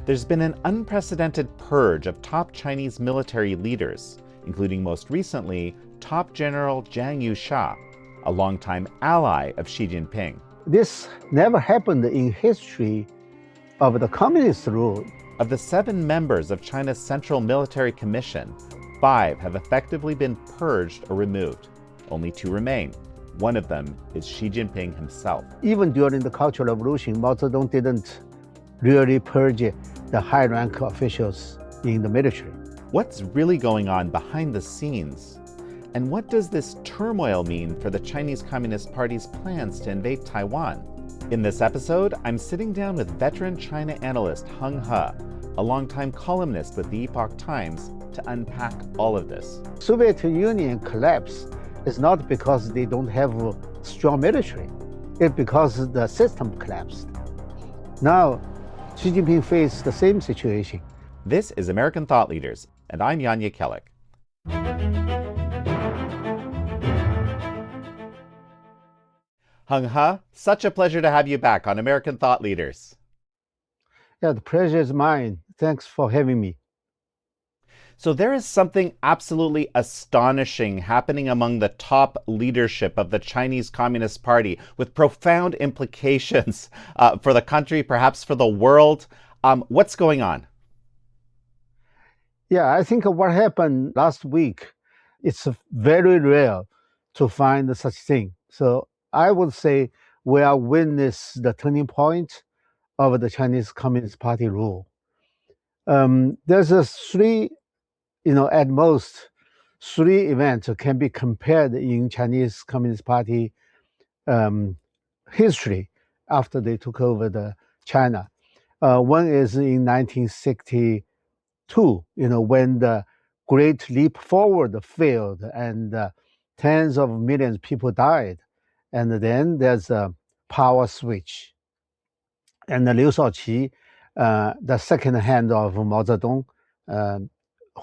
There's been an unprecedented purge of top Chinese military leaders, including most recently top General Zhang Yusha, a longtime ally of Xi Jinping. This never happened in history of the communist rule. Of the 7 members of China's Central Military Commission, 5 have effectively been purged or removed. Only 2 remain. One of them is Xi Jinping himself. Even during the Cultural Revolution, Mao Zedong didn't really purge the high-rank officials in the military. What's really going on behind the scenes? And what does this turmoil mean for the Chinese Communist Party's plans to invade Taiwan? In this episode, I'm sitting down with veteran China analyst Heng, a longtime columnist with the Epoch Times, to unpack all of this. Soviet Union collapse is not because they don't have a strong military. It's because the system collapsed. Now, Xi Jinping faced the same situation. This is American Thought Leaders, and I'm Yanya Kellick. Heng, such a pleasure to have you back on American Thought Leaders. Yeah, the pleasure is mine. Thanks for having me. So there is something absolutely astonishing happening among the top leadership of the Chinese Communist Party with profound implications for the country, perhaps for the world. What's going on? Yeah, I think what happened last week, it's very rare to find such thing. So I would say we are witness the turning point of the Chinese Communist Party rule. There's at most 3 events can be compared in Chinese Communist Party history after they took over the China. One is in 1962, when the Great Leap Forward failed and tens of millions of people died. And then there's a power switch. And Liu Shaoqi, the second hand of Mao Zedong,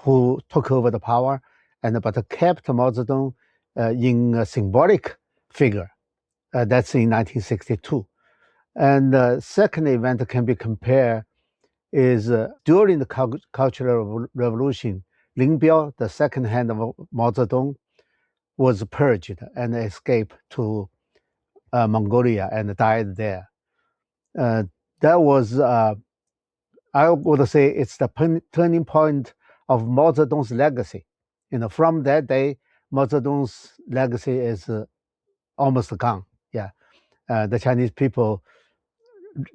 who took over the power, but kept Mao Zedong in a symbolic figure. That's in 1962. And the second event can be compared is during the Cultural Revolution, Lin Biao, the second hand of Mao Zedong, was purged and escaped to Mongolia and died there. That was, I would say, it's the turning point of Mao Zedong's legacy. From that day, Mao Zedong's legacy is almost gone. Yeah, the Chinese people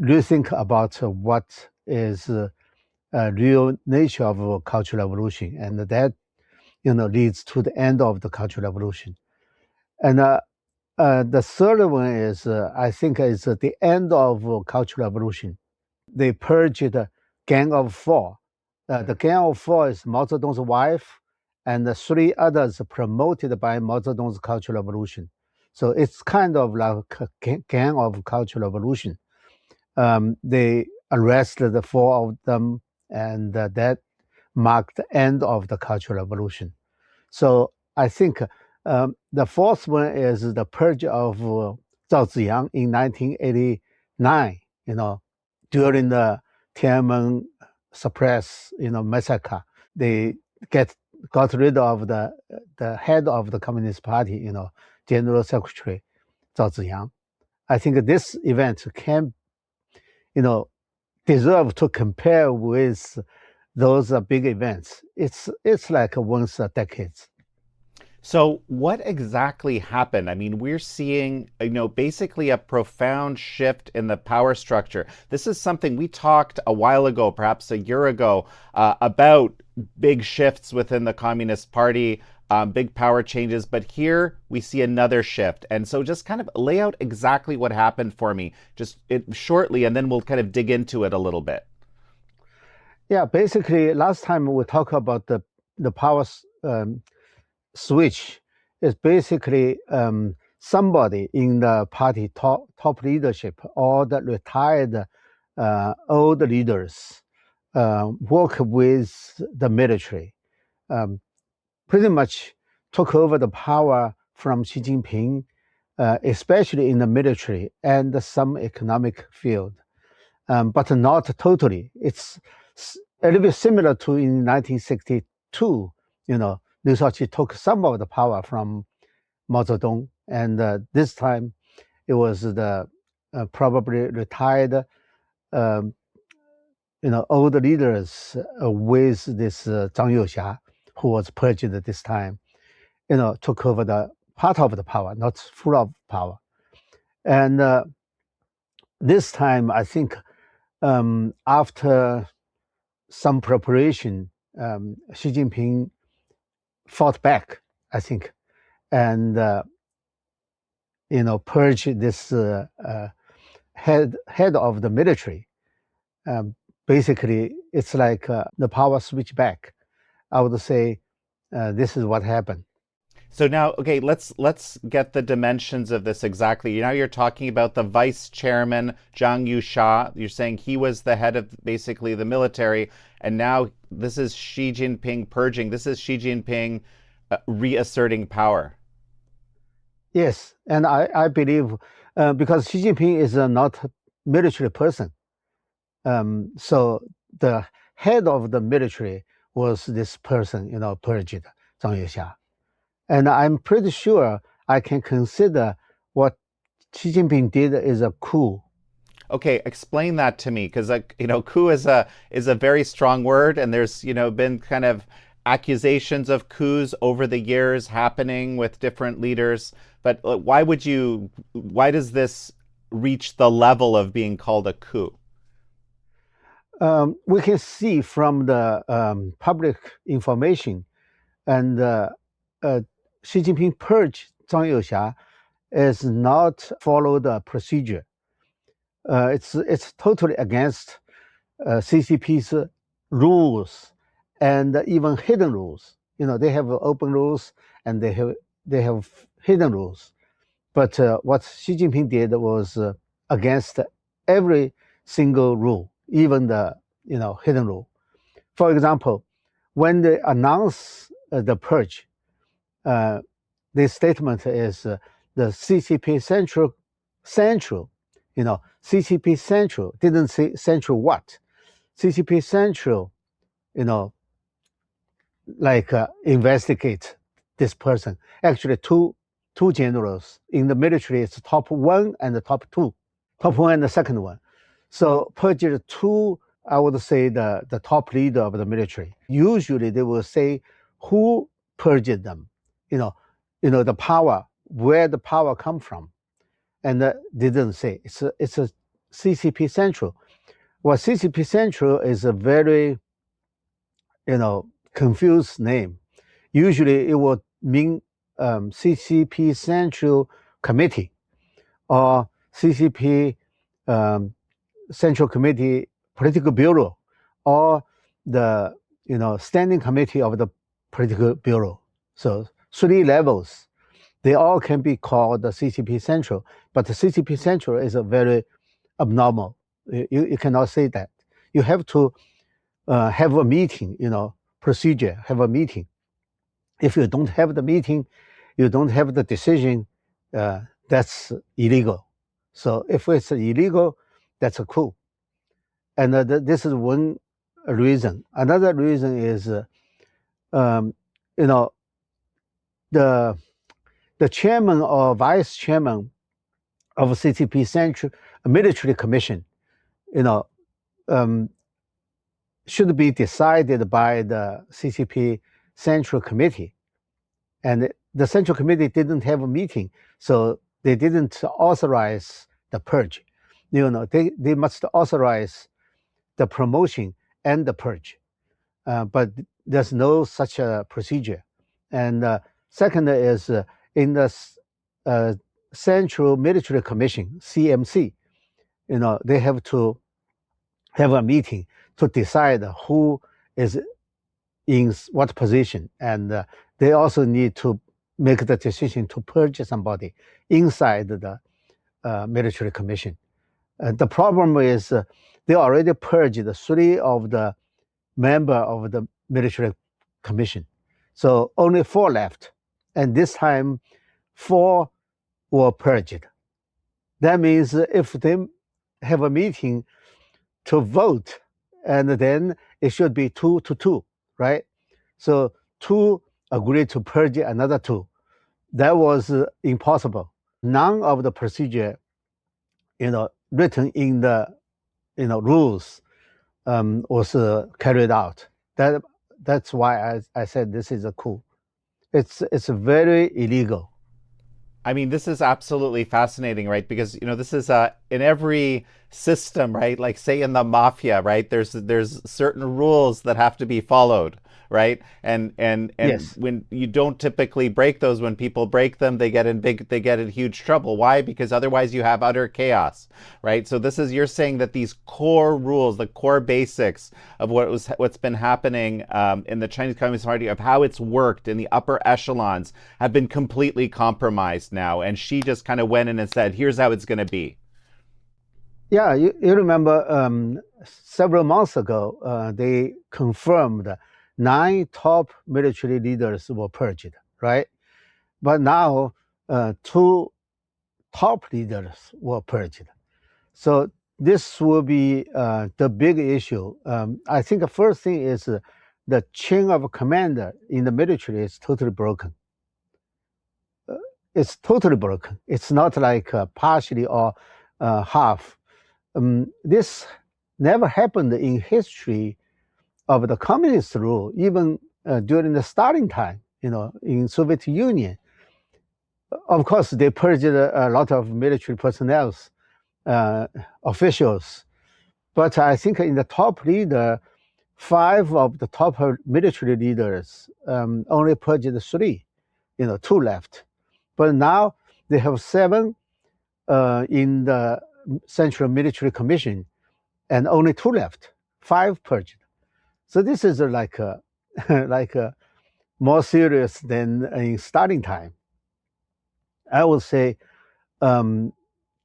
rethink about what is real nature of Cultural Revolution, and that leads to the end of the Cultural Revolution. And the third one is, I think, is the end of Cultural Revolution. They purged the Gang of Four. The Gang of Four is Mao Zedong's wife and the 3 others promoted by Mao Zedong's Cultural Revolution. So it's kind of like a gang of Cultural Revolution. They arrested the 4 of them, and that marked the end of the Cultural Revolution. So I think the fourth one is the purge of Zhao Ziyang in 1989, during the Tiananmen suppress, massacre. They got rid of the head of the Communist Party, General Secretary Zhao Ziyang. I think this event can, deserve to compare with those big events. It's like once a decade. So what exactly happened? I mean, we're seeing, basically a profound shift in the power structure. This is something we talked a while ago, perhaps a year ago, about big shifts within the Communist Party, big power changes. But here we see another shift. And so just kind of lay out exactly what happened for me, just shortly, and then we'll kind of dig into it a little bit. Yeah, basically, last time we talked about the power switch is basically somebody in the party top leadership or the retired old leaders work with the military, pretty much took over the power from Xi Jinping, especially in the military and some economic field. but not totally. It's a little bit similar to in 1962. Liu Shaoqi took some of the power from Mao Zedong, and this time it was the probably retired, um, old leaders with this Zhang Youxia, who was purged at this time, took over the part of the power, not full of power. And this time, I think after some preparation, Xi Jinping fought back, I think, and purged this head of the military. Um, Basically, it's like the power switch back. I would say this is what happened. So now, okay, let's get the dimensions of this exactly. Now you're talking about the vice chairman Zhang Youxia. You're saying he was the head of basically the military, and now this is Xi Jinping purging. This is Xi Jinping reasserting power. Yes, and I believe because Xi Jinping is not a military person, so the head of the military was this person, purged, Zhang Youxia. And I'm pretty sure I can consider what Xi Jinping did is a coup. Okay, explain that to me, because coup is a very strong word, and there's been kind of accusations of coups over the years happening with different leaders. But why does this reach the level of being called a coup? We can see from the public information, and Xi Jinping purged Zhang Youxia is not follow the procedure. It's totally against CCP's rules and even hidden rules. They have open rules and they have hidden rules. But what Xi Jinping did was against every single rule, even the hidden rule. For example, when they announce the purge, uh, the statement is the CCP central, CCP central didn't say central what, CCP central, you know, like investigate this person. Actually, two generals in the military. It's top one and the top two, top one and the second one. So purged two, I would say the top leader of the military. Usually they will say who purged them, you know, the power, where the power come from, and they didn't say it's a CCP central. Well, CCP central is a very confused name. Usually it would mean CCP Central Committee or CCP um, Central Committee Political Bureau or the Standing Committee of the Political Bureau. So three levels. They all can be called the CCP Central, but the CCP Central is a very abnormal. You cannot say that. You have to have a meeting, procedure, have a meeting. If you don't have the meeting, you don't have the decision, that's illegal. So if it's illegal, that's a coup. And this is one reason. Another reason is, um, you know, the the chairman or vice chairman of CCP Central Military Commission, you know, um, should be decided by the CCP Central Committee. And the Central Committee didn't have a meeting, so they didn't authorize the purge. They must authorize the promotion and the purge, but there's no such a procedure. And second is in the Central Military Commission, CMC, they have to have a meeting to decide who is in what position, and they also need to make the decision to purge somebody inside the military commission. The problem is they already purged three of the member of the military commission, so only four left, and this time four were purged. That means if they have a meeting to vote, and then it should be 2-2, right? So two agreed to purge another two. That was impossible. None of the procedure, written in the rules was carried out. That's why I said this is a coup. It's very illegal. I mean, this is absolutely fascinating, right? Because this is in every system, right? Like say in the mafia, right? There's certain rules that have to be followed, right? And Yes. when you don't typically break those, when people break them, they get in huge trouble. Why? Because otherwise you have utter chaos, right? So this is you're saying that these core rules, the core basics of what's been happening in the Chinese Communist Party, of how it's worked in the upper echelons, have been completely compromised now. And she just kind of went in and said, "Here's how it's going to be." Yeah, you remember several months ago, they confirmed 9 top military leaders were purged, right? But now two top leaders were purged. So this will be the big issue. I think the first thing is the chain of command in the military is totally broken. It's totally broken. It's not like partially or half. This never happened in history of the communist rule, even during the Stalin time, in Soviet Union. Of course, they purged a lot of military personnel, uh, officials. But I think in the top leader, 5 of the top military leaders only purged 3, 2 left. But now they have 7 in the Central Military Commission, and only 2 left, 5 purged. So this is like like more serious than in Stalin time. I would say um,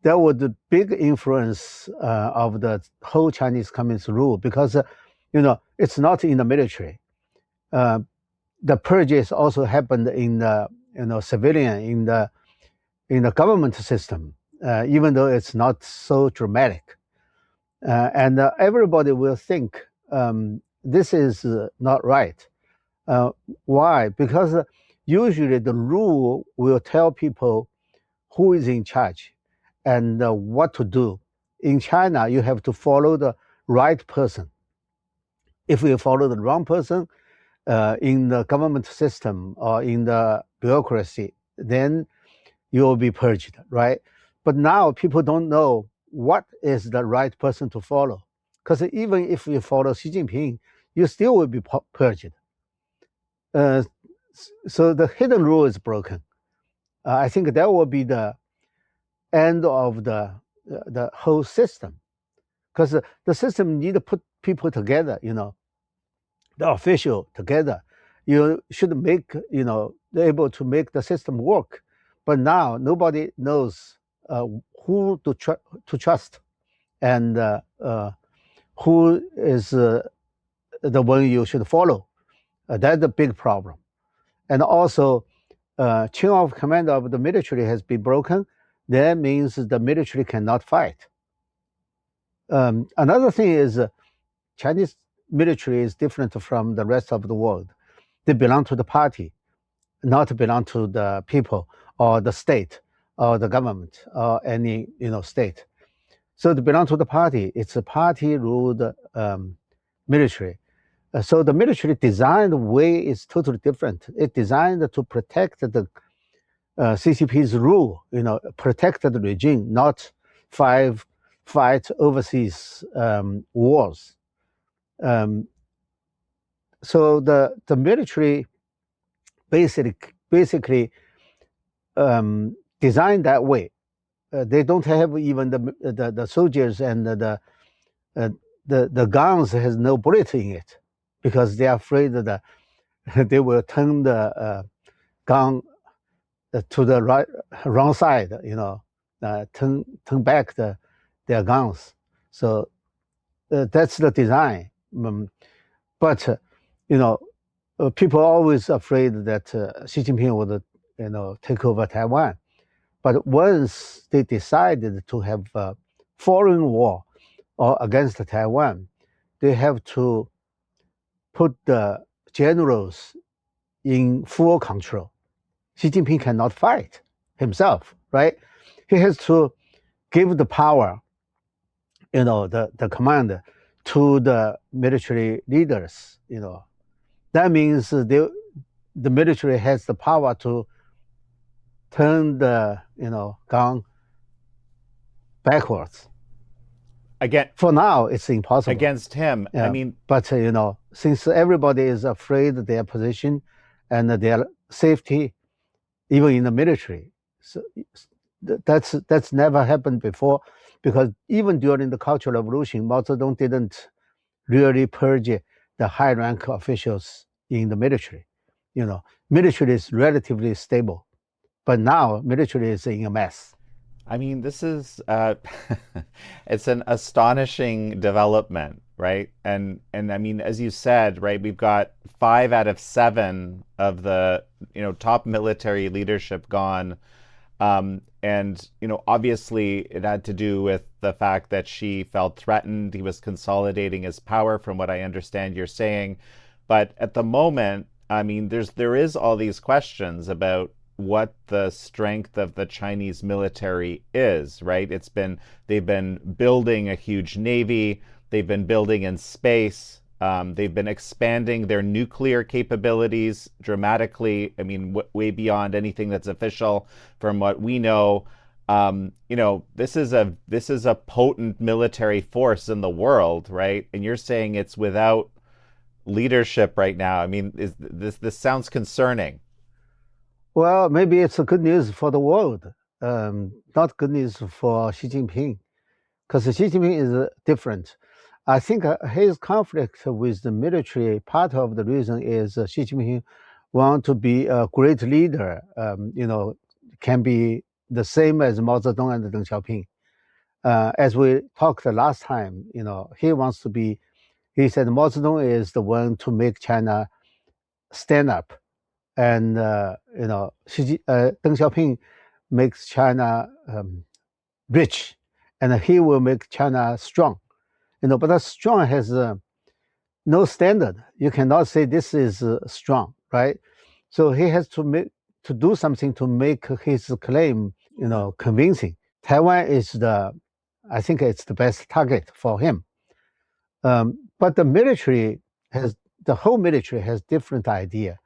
that was a big influence of the whole Chinese Communist rule because, it's not in the military. Uh, the purges also happened in the civilian in the government system, even though it's not so dramatic. And everybody will think this is not right. Uh, why? Because usually the rule will tell people who is in charge and what to do. In China, you have to follow the right person. If you follow the wrong person in the government system or in the bureaucracy, then you will be purged, right? But now people don't know what is the right person to follow. Because even if you follow Xi Jinping, you still will be purged. Uh, so the hidden rule is broken. I think that will be the end of the whole system, because the system need to put people together. The official together. You should make able to make the system work. But now nobody knows who to trust and who is the one you should follow. That's a big problem. And also, chain of command of the military has been broken. That means the military cannot fight. Another thing is Chinese military is different from the rest of the world. They belong to the party, not belong to the people or the state or the government or any state. So they belong to the party. It's a party-ruled military. So the military design way is totally different. It's designed to protect the CCP's rule, protect the regime, not fight overseas wars. Um, so the military basically designed that way. They don't have even the soldiers and uh, the guns has no bullet in it because they are afraid that they will turn the gun to the wrong side, turn back their guns. So that's the design. But people are always afraid that Xi Jinping would, take over Taiwan. But once they decided to have a foreign war or against Taiwan, they have to put the generals in full control. Xi Jinping cannot fight himself, right? He has to give the power, the command to the military leaders. That means the military has the power to turn the gun backwards. Again, For now, it's impossible. against him. I Yeah, mean, but since everybody is afraid of their position and their safety, even in the military, so that's never happened before. Because even during the Cultural Revolution, Mao Zedong didn't really purge the high rank officials in the military. Military is relatively stable, but now military is in a mess. I mean, this is it's an astonishing development, right? And I mean, as you said, right, we've got 5 out of 7 of the top military leadership gone, and obviously it had to do with the fact that she felt threatened. He was consolidating his power, from what I understand you're saying. But at the moment, I mean, there is all these questions about what the strength of the Chinese military is, right? They've been building a huge navy, they've been building in space, they've been expanding their nuclear capabilities dramatically. I mean, way beyond anything that's official from what we know. This is a potent military force in the world, right? And you're saying it's without leadership right now. I mean, this sounds concerning. Well, maybe it's a good news for the world, not good news for Xi Jinping, because Xi Jinping is different. I think his conflict with the military, part of the reason is Xi Jinping want to be a great leader, can be the same as Mao Zedong and Deng Xiaoping. As we talked last time, he said Mao Zedong is the one to make China stand up, and Deng Xiaoping makes China rich, and he will make China strong. But that strong has no standard. You cannot say this is strong, right? So he has to do something to make his claim, convincing. Taiwan is I think it's the best target for him. But the whole military has different idea.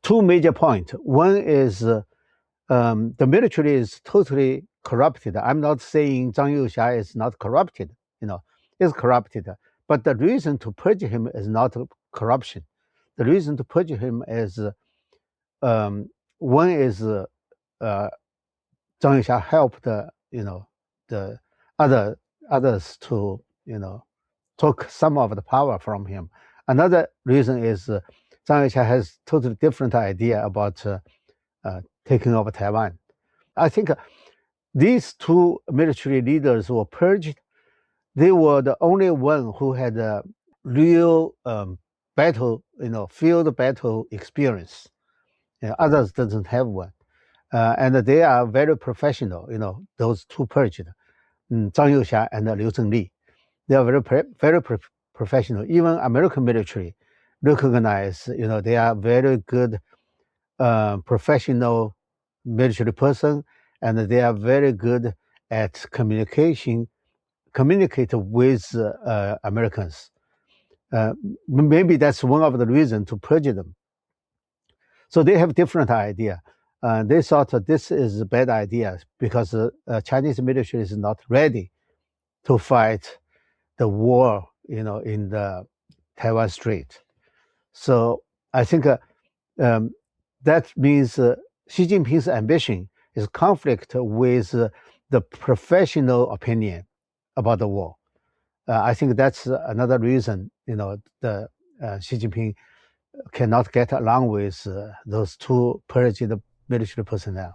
Two major points. One is the military is totally corrupted. I'm not saying Zhang Youxia is not corrupted, is corrupted. But the reason to purge him is not corruption. The reason to purge him is one is Zhang Youxia helped the others to took some of the power from him. Another reason is Zhang Youxia has totally different idea about taking over Taiwan. I think these two military leaders were purged. They were the only one who had a real battle, field battle experience. Others doesn't have one, and they are very professional. Those two purged, Zhang Youxia and Liu Zhengli. They are very professional. Even American military recognize, they are very good professional military person, and they are very good at communicate with Americans. Maybe that's one of the reasons to purge them. So they have different idea. They thought that this is a bad idea because Chinese military is not ready to fight the war, in the Taiwan Strait. So I think that means Xi Jinping's ambition is conflict with the professional opinion about the war. I think that's another reason, the Xi Jinping cannot get along with those two purged military personnel.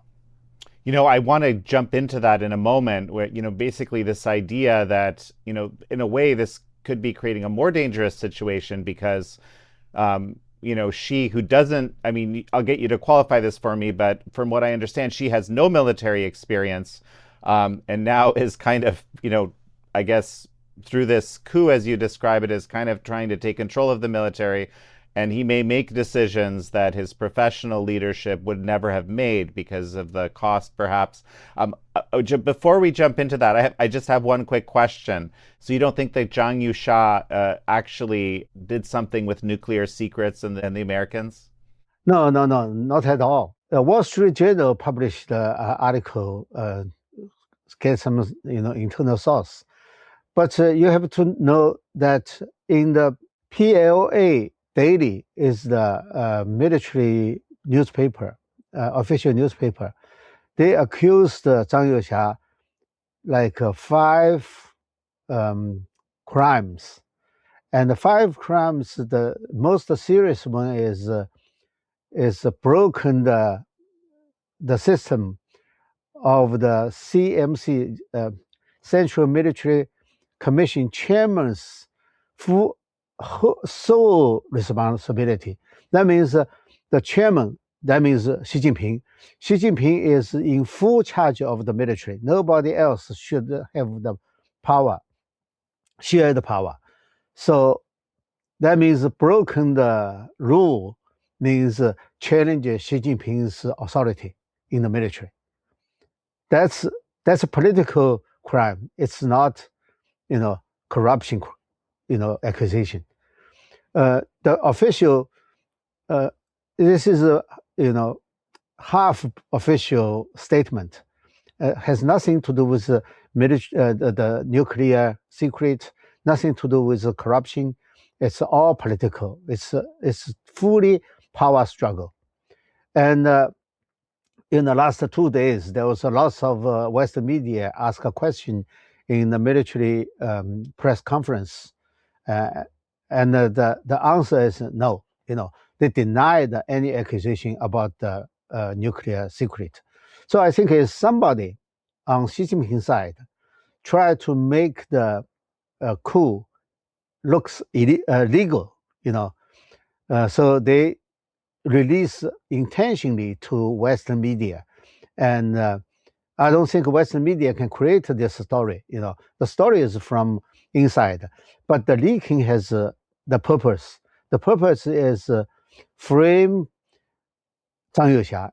I want to jump into that in a moment where, basically this idea that, in a way, this could be creating a more dangerous situation because, she who doesn't, I mean, I'll get you to qualify this for me, but from what I understand, she has no military experience, and now is kind of, I guess, through this coup, as you describe it, is kind of trying to take control of the military. And he may make decisions that his professional leadership would never have made because of the cost, perhaps. Before we jump into that, I just have one quick question. So you don't think that Zhang Yusha actually did something with nuclear secrets and the Americans? No, no, no, not at all. The Wall Street Journal published an article, get some internal source, but you have to know that in the PLA Daily is the military newspaper, official newspaper. They accused Zhang Youxia like five um, crimes, and the five crimes. The most serious one is broken the system of the CMC, Central Military Commission chairman's full sole responsibility. That means the chairman, that means Xi Jinping. Xi Jinping is in full charge of the military. Nobody else should have the power, shared power. So that means broken the rule means challenge Xi Jinping's authority in the military. That's that's a political crime. It's not, corruption, accusation. The official, uh, this is a half official statement. Has nothing to do with the nuclear secret. Nothing to do with the corruption. It's all political. It's fully power struggle. And in the last 2 days, there was a lot of Western media ask a question in the military press conference, uh, and the answer is no. They denied any accusation about the nuclear secret. So I think it's somebody on Xi Jinping's side try to make the coup looks legal. So they release intentionally to Western media, and I don't think Western media can create this story. The story is from inside, but the leaking has the purpose. The purpose is frame Zhang Youxia,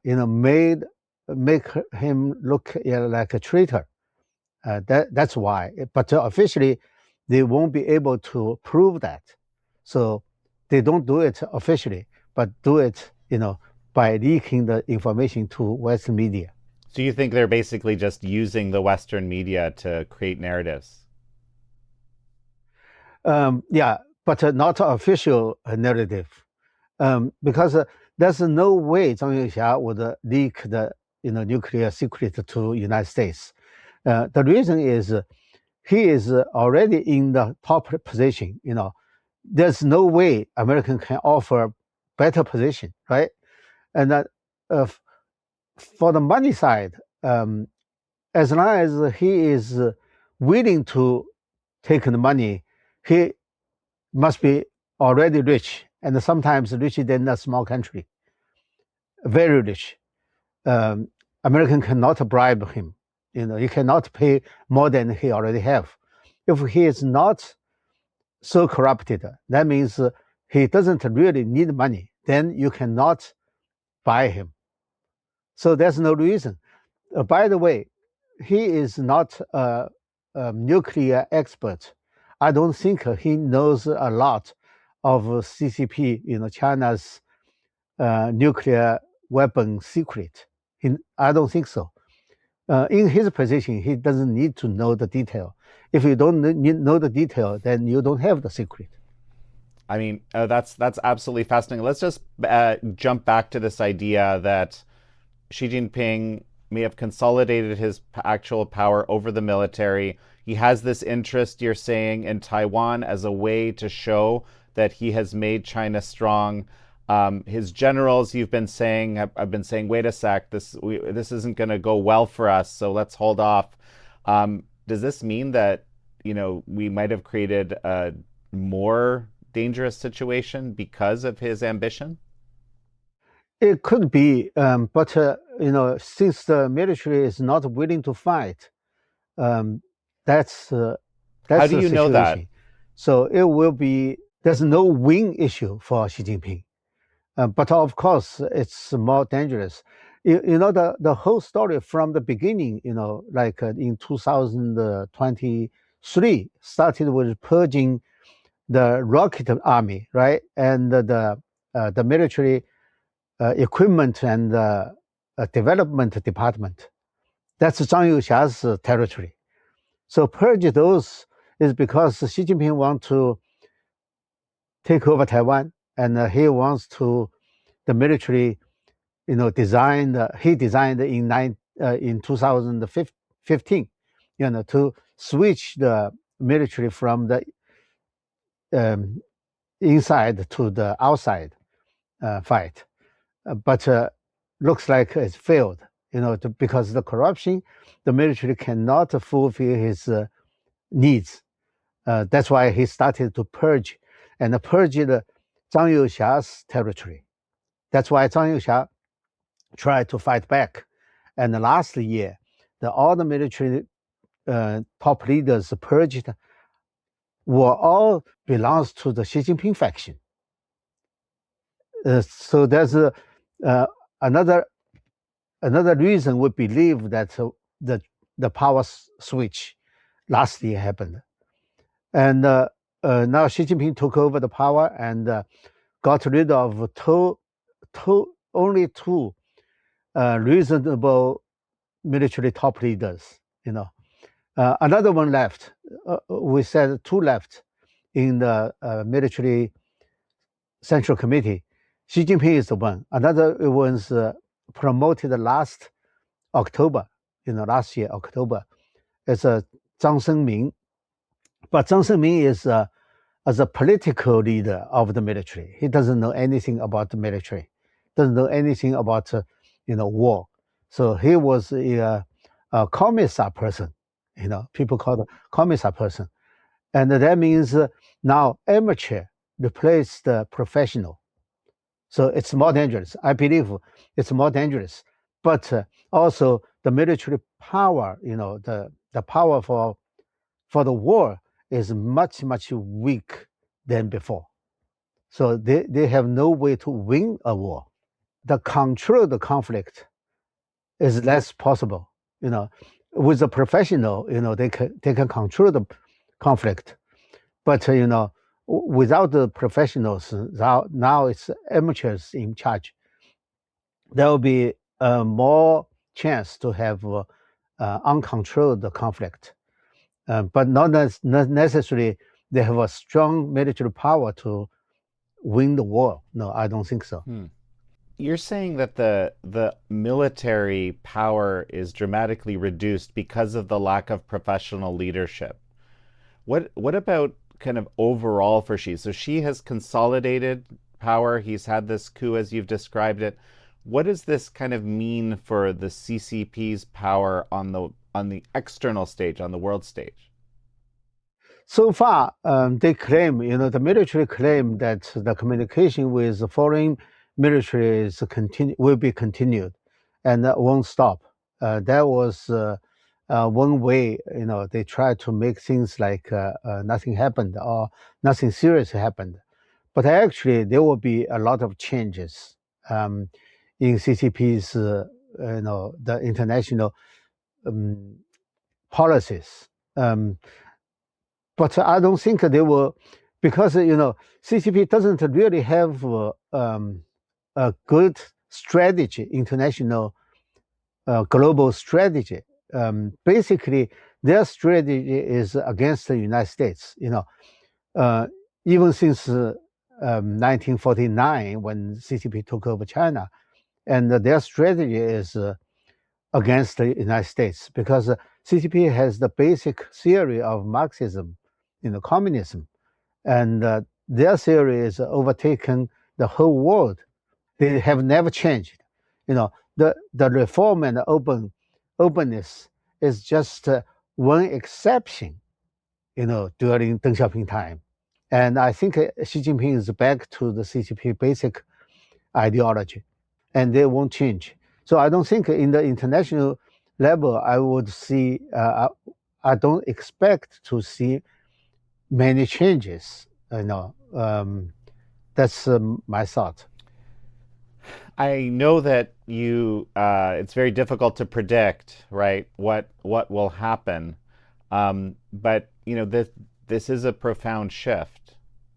make him look like a traitor. That's why. But officially, they won't be able to prove that. So they don't do it officially, but do it, by leaking the information to Western media. So you think they're basically just using the Western media to create narratives? Yeah, but not official narrative, because there's no way Zhang Youxia would leak the nuclear secret to United States. The reason is he is already in the top position. There's no way American can offer better position, right? And uh, for the money side, as long as he is willing to take the money, he must be already rich, and sometimes richer than a small country, very rich. Um, American cannot bribe him. He cannot pay more than he already have. If he is not so corrupted, that means he doesn't really need money. Then you cannot buy him. So there's no reason. By the way, he is not a nuclear expert. I don't think he knows a lot of CCP, China's nuclear weapon secret. I don't think so. In his position, he doesn't need to know the detail. If you don't know the detail, then you don't have the secret. I mean, that's absolutely fascinating. Let's just jump back to this idea that Xi Jinping may have consolidated his actual power over the military. He has this interest, you're saying, in Taiwan as a way to show that he has made China strong. His generals, you've been saying, have been saying, wait a sec, this isn't going to go well for us, so let's hold off. Does this mean that we might have created a more dangerous situation because of his ambition? It could be, but since the military is not willing to fight, um, that's How That's do the you know that? situation. So it will be, there's no win issue for Xi Jinping. But of course, it's more dangerous. The whole story from the beginning, like in 2023, started with purging the rocket army, right? And the military equipment and development department. That's Zhang Youxia's territory. So purge those is because Xi Jinping wants to take over Taiwan, and he wants to the military, he designed in 2015, to switch the military from the um, inside to the outside fight. But looks like it's failed, because the corruption, the military cannot fulfill his needs. That's why he started to purge and purge the Zhang Youxia's territory. That's why Zhang Youxia tried to fight back. And last year, all the military top leaders purged were all belongs to the Xi Jinping faction. So there's uh, another another reason we believe that the power switch last year happened, and now Xi Jinping took over the power and got rid of only two reasonable military top leaders. Another one left. We said two left in the military central committee. Xi Jinping is the one. Another was promoted last October, last year, October. It's Zhang Sengming. But Zhang Sengming is as a political leader of the military. He doesn't know anything about the military, doesn't know anything about, war. So he was a commissar person, people call it commissar person. And that means now amateur replaced the professional. So it's more dangerous. I believe it's more dangerous. But also the military power, the power for the war is much, much weak than before. So they have no way to win a war. The control the conflict is less possible. With a professional, they can control the conflict. But without the professionals, now it's amateurs in charge. There will be more chance to have uncontrolled conflict, but not necessarily they have a strong military power to win the war. No, I don't think so. Hmm. You're saying that the military power is dramatically reduced because of the lack of professional leadership. What about kind of overall for Xi? So Xi has consolidated power. He's had this coup as you've described it. What does this kind of mean for the CCP's power on the external stage, on the world stage? So far, they claim, the military claim that the communication with the foreign military will be continued and won't stop. That was one way, they try to make things like nothing happened or nothing serious happened. But actually, there will be a lot of changes in CCP's, the international um, policies. But I don't think they will, because CCP doesn't really have a good strategy, international global strategy. Basically, their strategy is against the United States. Even since 1949, when CCP took over China, and their strategy is against the United States because CCP has the basic theory of Marxism, communism, and their theory is overtaken the whole world. They have never changed. The reform and openness is just one exception. During Deng Xiaoping time, and I think Xi Jinping is back to the CCP basic ideology, and they won't change. So I don't think in the international level I would see. I don't expect to see many changes. That's my thought. I know that it's very difficult to predict, right, what will happen. But this is a profound shift,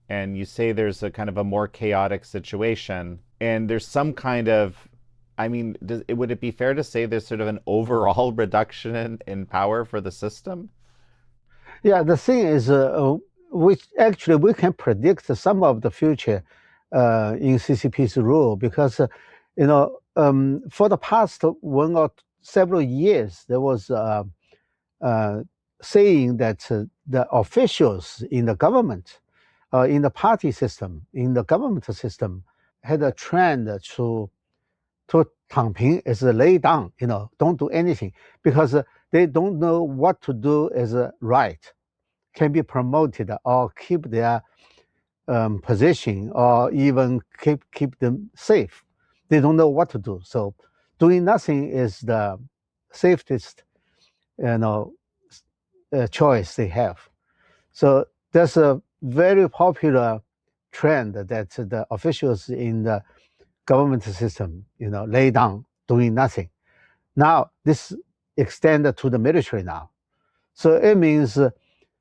and you say there's a kind of a more chaotic situation, and there's some kind of, I mean, would it be fair to say there's sort of an overall reduction in power for the system? Yeah, the thing is, we can predict some of the future in CCP's rule because, for the past one or several years, there was uh, saying that the officials in the government, in the party system, in the government system, had a trend to 躺平 is lay down, don't do anything because they don't know what to do is right, can be promoted or keep their position or even keep them safe. They don't know what to do. So doing nothing is the safest, you know, choice they have. So that's a very popular trend that the officials in the government system, lay down, doing nothing. Now this extended to the military now. So it means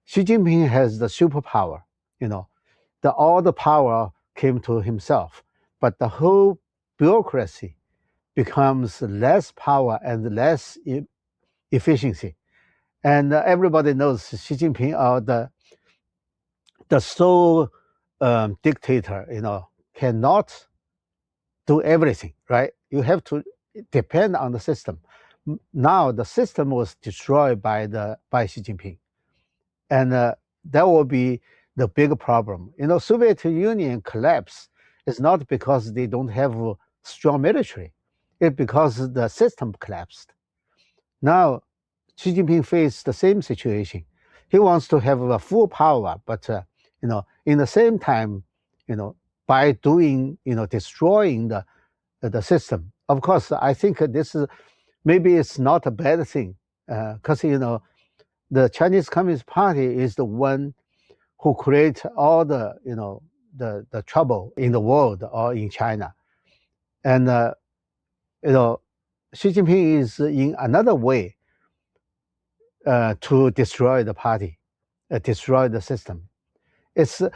Xi Jinping has the superpower, you know, all the power came to himself, but the whole bureaucracy becomes less power and less efficiency. And everybody knows Xi Jinping are the sole dictator, cannot do everything, right? You have to depend on the system. Now the system was destroyed by Xi Jinping, and that will be the big problem. Soviet Union collapse is not because they don't have a strong military; it's because the system collapsed. Now, Xi Jinping faced the same situation. He wants to have a full power, but in the same time, by doing, destroying the system. Of course, I think this is maybe it's not a bad thing, because the Chinese Communist Party is the one who create all the the trouble in the world or in China, and you know Xi Jinping is in another way to destroy the party, destroy the system. It's a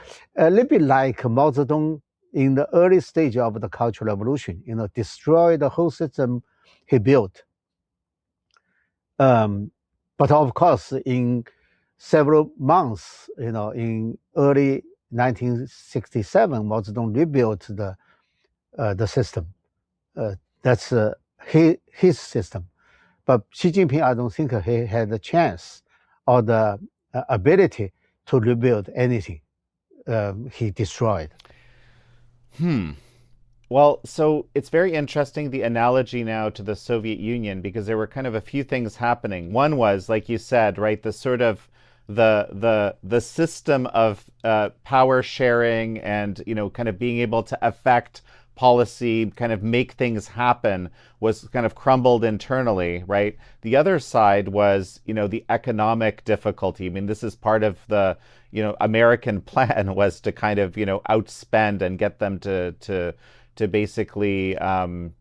little bit like Mao Zedong in the early stage of the Cultural Revolution. Destroy the whole system he built. But of course, in several months, in early 1967, Mao Zedong rebuilt the system. That's his system. But Xi Jinping, I don't think he had the chance or the ability to rebuild anything he destroyed. Hmm. Well, so it's very interesting the analogy now to the Soviet Union because there were kind of a few things happening. One was, like you said, right, the sort of the system of power sharing and kind of being able to affect policy, kind of make things happen, was kind of crumbled internally, right? The other side was the economic difficulty. I mean, this is part of the American plan was to kind of outspend and get them to basically kind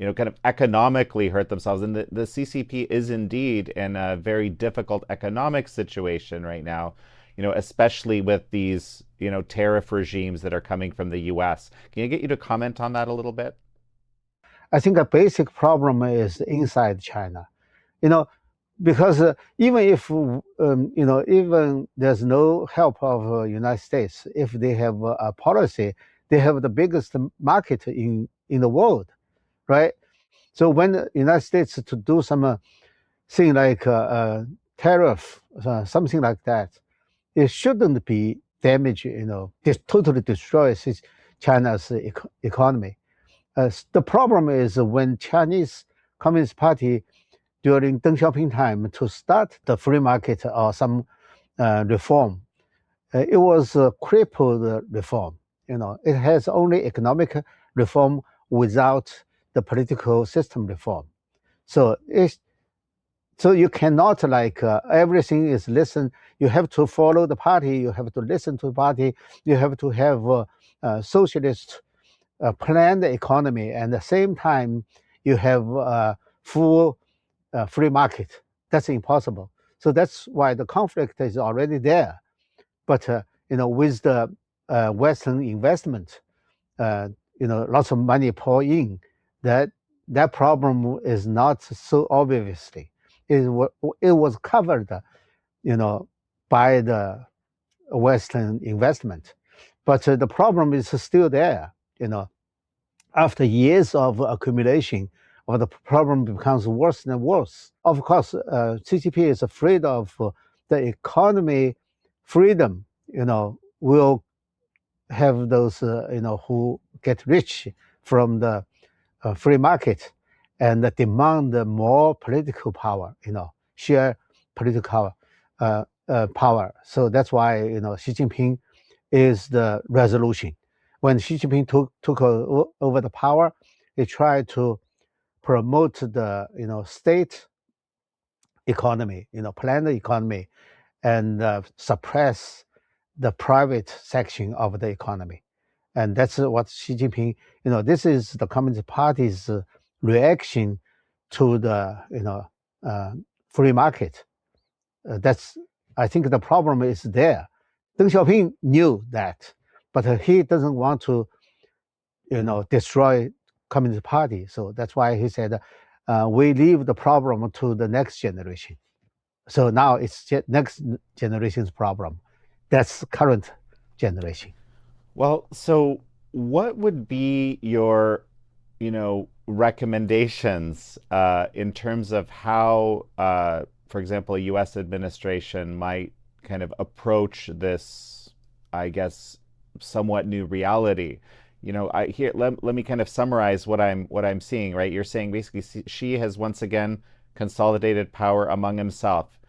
of economically hurt themselves. And the CCP is indeed in a very difficult economic situation right now, especially with these, tariff regimes that are coming from the US. Can I get you to comment on that a little bit? I think a basic problem is inside China. You know, because even if even there's no help of United States, if they have a policy, they have the biggest market in the world, right? So when the United States to do some thing like tariff, something like that, it shouldn't be damage, totally destroys China's economy. The problem is when Chinese Communist Party during Deng Xiaoping time to start the free market or some reform, it was a crippled reform. It has only economic reform without the political system reform. So So you cannot like everything is listen. You have to follow the party. You have to listen to the party. You have to have socialist planned economy, and at the same time you have full free market. That's impossible. So that's why the conflict is already there. But with the Western investment, uh, lots of money pour in, that that problem is not so obviously. It was covered, you know, by the Western investment, but the problem is still there. After years of accumulation, the problem becomes worse and worse. Of course, CCP is afraid of the economy freedom. Will have those who get rich from the free market and demand more political power. Share political power. So that's why Xi Jinping is the resolution. When Xi Jinping took over the power, he tried to promote the state economy, planned economy, and suppress the private section of the economy. And that's what Xi Jinping, this is the Communist Party's reaction to the free market. That's I think the problem is there. Deng Xiaoping knew that, but he doesn't want to destroy Communist Party. So that's why he said, we leave the problem to the next generation. So now it's next generation's problem. That's current generation. Well, so what would be your, recommendations in terms of how, for example, a U.S. administration might kind of approach this, I guess, somewhat new reality? Let me kind of summarize what I'm seeing, right? You're saying basically Xi has once again consolidated power among himself,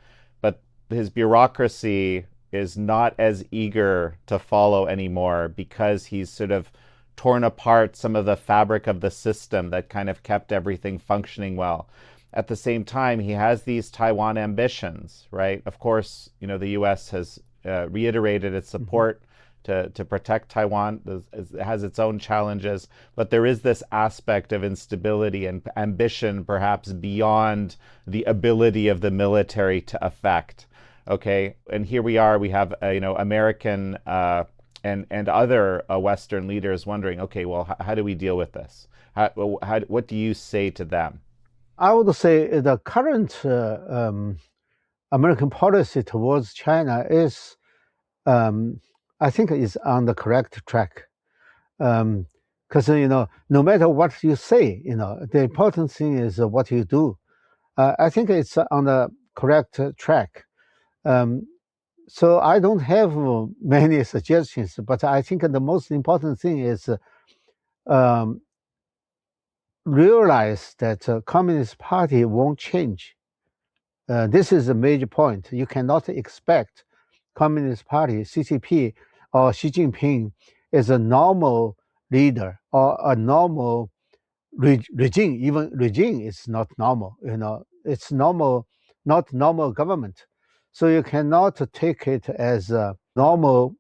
but his bureaucracy is not as eager to follow anymore because he's sort of torn apart some of the fabric of the system that kind of kept everything functioning well. At the same time, he has these Taiwan ambitions, right? Of course, the U.S. has reiterated its support to protect Taiwan. It has its own challenges, but there is this aspect of instability and ambition, perhaps beyond the ability of the military to affect. Okay, and here we are. We have American and other Western leaders wondering, okay, well, how do we deal with this? What do you say to them? I would say the current American policy towards China is, I think, is on the correct track. Because no matter what you say, the important thing is what you do. I think it's on the correct track. Um, so I don't have many suggestions, but I think the most important thing is um, realize that Communist Party won't change. This is a major point. You cannot expect Communist Party, CCP, or Xi Jinping is a normal leader or a normal regime. Even regime is not normal. It's normal, not normal government. So you cannot take it as a normal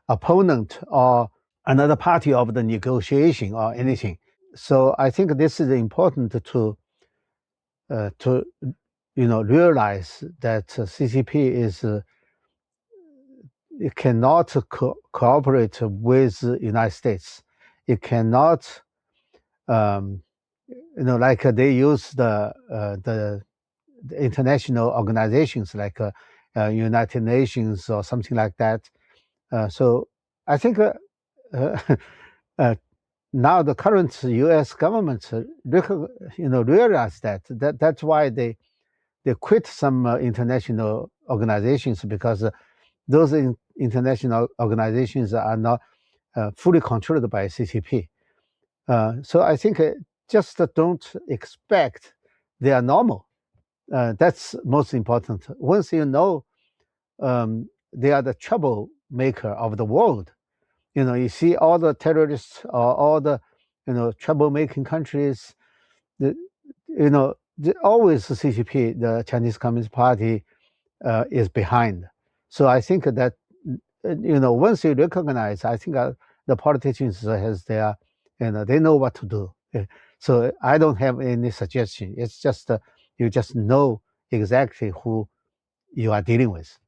opponent or another party of the negotiation or anything. So I think this is important to realize that CCP is it cannot cooperate with the United States. It cannot, like they use the international organizations like United Nations or something like that. So I think uh, now the current U.S. government realize that's why they quit some international organizations because those international organizations are not fully controlled by CCP. So I think just don't expect they are normal. That's most important. Once you know they are the troublemaker of the world, you see all the terrorists or all the troublemaking countries, the, always the CCP, the Chinese Communist Party, is behind. So I think that once you recognize, I think the politicians has their, they know what to do. So I don't have any suggestion. It's just you just know exactly who you are dealing with.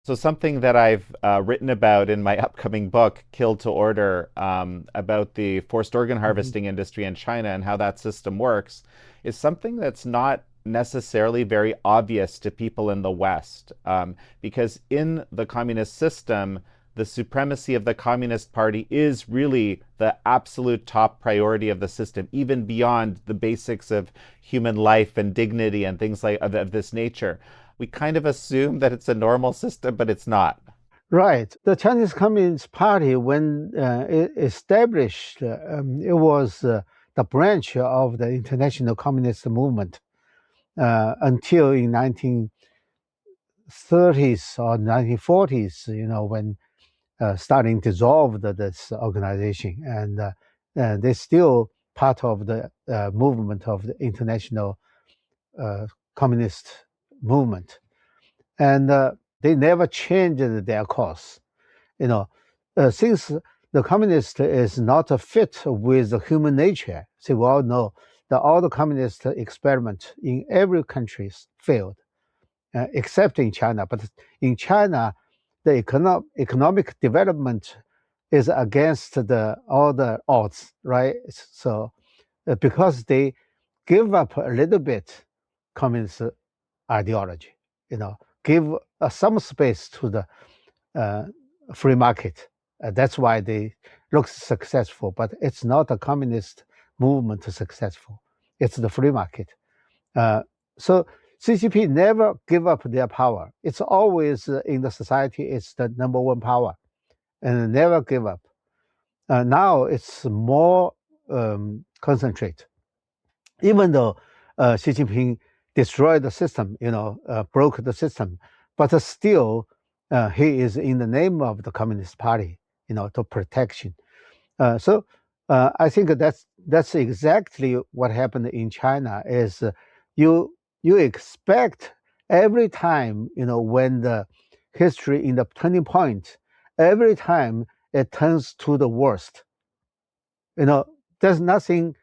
So something that I've written about in my upcoming book, Kill to Order, about the forced organ Mhm. harvesting industry in China and how that system works, is something that's not necessarily very obvious to people in the West. Because in the communist system, the supremacy of the Communist Party is really the absolute top priority of the system, even beyond the basics of human life and dignity and things like of this nature. We kind of assume that it's a normal system, but it's not. Right. The Chinese Communist Party, when it established, it was the branch of the international communist movement until in 1930s or 1940s, when starting dissolved this organization, and they're still part of the movement of the international uh, communist movement, and they never changed their course. You know, since the communist is not a fit with the human nature, so we all know that all the communist experiment in every country failed, except in China. But in China, the economic development is against all the odds, right? So because they give up a little bit communist ideology, you know, give some space to the uh, free market. That's why they look successful, but it's not a communist movement successful. It's the free market. Uh, so CCP never give up their power. It's always in the society. It's the number one power, and never give up. Now it's more concentrate. Even though Xi Jinping destroyed the system, broke the system, but still he is in the name of the Communist Party, to protection. So I think that's exactly what happened in China. Is you expect every time when the history in the turning point, every time it turns to the worst. There's nothing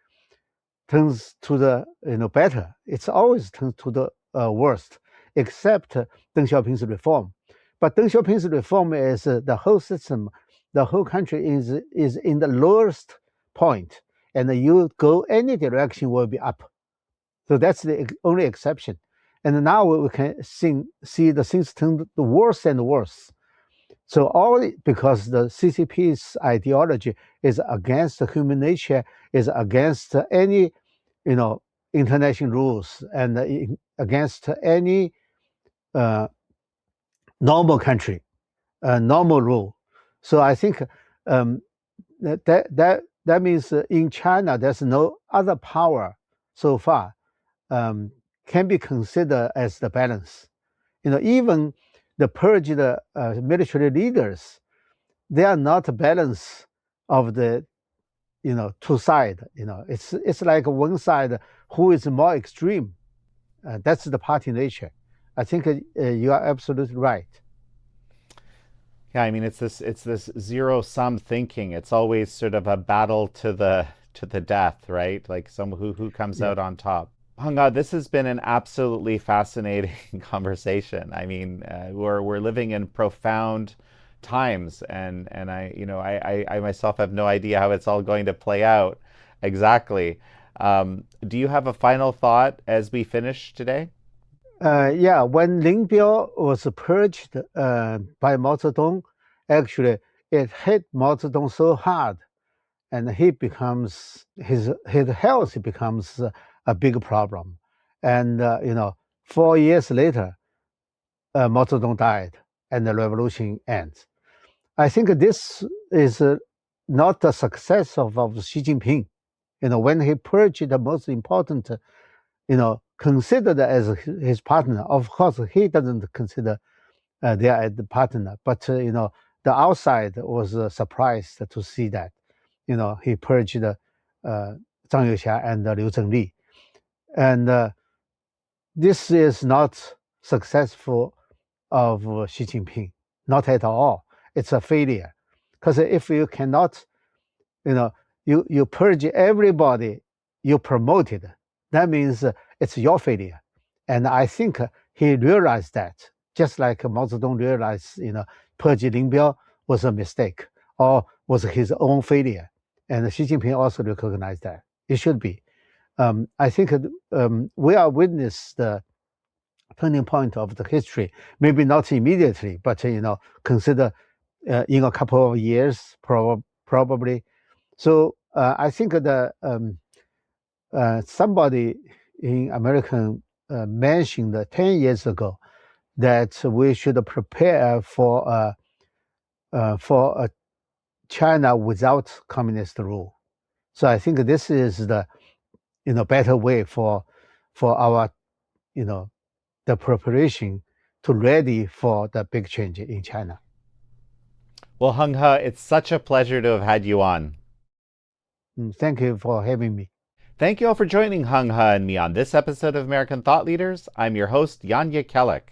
turns to the better. It's always turns to the worst, except Deng Xiaoping's reform. But Deng Xiaoping's reform is the whole system, the whole country is in the lowest point, and you go any direction will be up. So that's the only exception. And now we can see the things turn worse and worse. So all because the CCP's ideology is against human nature, is against any, you know, international rules, and against any uh, normal country, normal rule. So I think um, that means in China there's no other power so far um, can be considered as the balance. Even the purged military leaders, they are not a balance of the two side. It's like one side who is more extreme. That's the party nature. I think you are absolutely right. Yeah, I mean it's this zero sum thinking. It's always sort of a battle to the death, right? Like some who comes Yeah. out on top. Hung, this has been an absolutely fascinating conversation. I mean, we're living in profound times, and I myself have no idea how it's all going to play out exactly. Do you have a final thought as we finish today? Yeah, when Ling Biao was purged by Mao Zedong, actually it hit Mao Zedong so hard, and he becomes his health becomes a big problem. And 4 years later, Mao Zedong died, and the revolution ends. I think this is not the success of Xi Jinping. When he purged the most important, considered as his partner. Of course, he doesn't consider they are the partner, but the outside was surprised to see that. He purged Zhang Youxia and Liu Zhengli, and this is not successful of Xi Jinping, not at all. It's a failure, because if you cannot, you know, you purge everybody you promoted, that means it's your failure. And I think he realized that, just like Mao Zedong realized, purge Lin Biao was a mistake or was his own failure. And Xi Jinping also recognized that. It should be. I think we are witness the turning point of the history. Maybe not immediately, but consider in a couple of years, probably. So I think that somebody in American mentioned 10 years ago that we should prepare for a China without communist rule. So I think this is the better way for our the preparation to ready for the big change in China. Well, Heng He, it's such a pleasure to have had you on. Thank you for having me. Thank you all for joining Heng He and me on this episode of American Thought Leaders. I'm your host, Yanya Kellett.